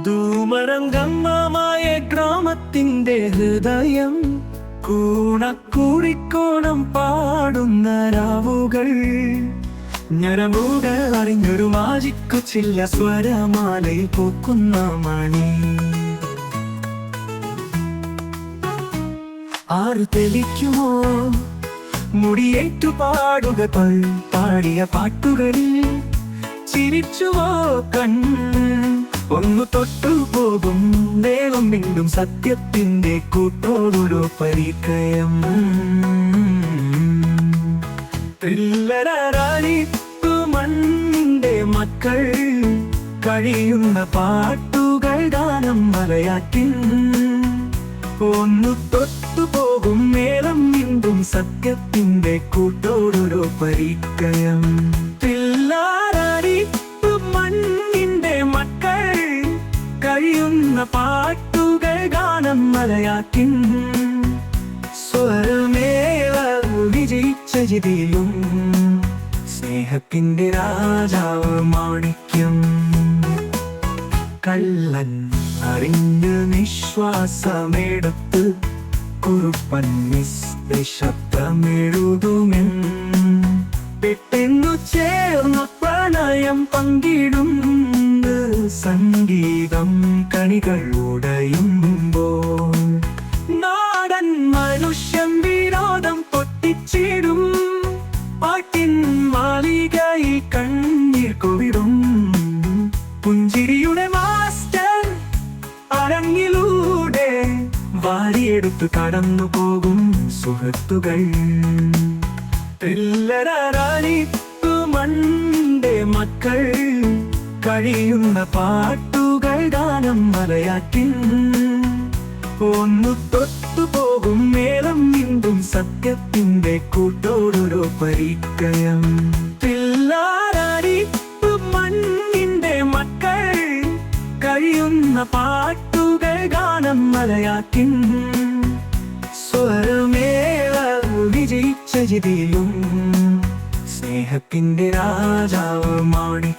ധൂമരംഗമായ ഗ്രാമത്തിന്റെ ഹൃദയം കൂണക്കൂടിക്കോണം പാടുന്ന രാവുകൾ ഞരമ്പുകൾ അറിഞ്ഞൊരു മാജിക്കു ചില്ല സ്വരമാലയിൽ പൂക്കുന്ന മണി ആറ് തെളിക്കുമോ മുടിയേറ്റു പാടുക പാടിയ പാട്ടുകളിൽ ചിരിച്ചുവോ കണ്ണ് ഒന്നു തൊട്ടുപോകും നേരം വീണ്ടും സത്യത്തിന്റെ കൂട്ടോടൊരു പരിക്കയം മണ്ണിന്റെ മക്കൾ കഴിയുന്ന പാട്ടുകൾ ഗാനം മലയാറ്റിൻ ഒന്നു തൊട്ടുപോകും നേരം വീണ്ടും സത്യത്തിന്റെ കൂട്ടോടൊരു പരിക്കയം മണ്ണിന്റെ മക്കൾ കഴിയുന്ന പാട്ടുകൾ ഗാനം മലയാറ്റിൻ സ്വരമേള വിജയിച്ച ജിതിയും സ്നേഹത്തിന്റെ രാജാവ് മാണിക്യം കള്ളൻ അറിഞ്ഞ് നിശ്വാസമെടുത്ത് കുറുപ്പൻ നിശബ്ദമെഴുതുമെൻ പെട്ടെന്നു ചേർന്ന പ്രണയം പങ്കിടും സംഗീതം കണികൾ ഉടയുമ്പോൾ നാടൻ മനുഷ്യൻ വിരോധം പൊട്ടിച്ചിടും പാട്ടിൻ മാളികയിൽ കണ്ണീർ കൊവിടും പുഞ്ചിരിയുടെ മാസ്റ്റർ അരങ്ങിലൂടെ വാരിയെടുത്തു കടന്നു പോകും സുഹൃത്തുക്കൾ മണ്ണിന്റെ മക്കൾ കഴിയുന്ന പാട്ടുകൾ ഗാനം മലയാറ്റിൻ ഒന്നു തൊട്ടുപോകും നേരം വീണ്ടും സത്യത്തിന്റെ കൂട്ടോടൊരു പരിക്കയം മണ്ണിന്റെ മക്കൾ കഴിയുന്ന പാട്ടുകൾ ഗാനം മലയാറ്റിൻ സ്വരമേള വിജയിച്ച ജിതിയും സ്നേഹത്തിന്റെ രാജാവ് മാണി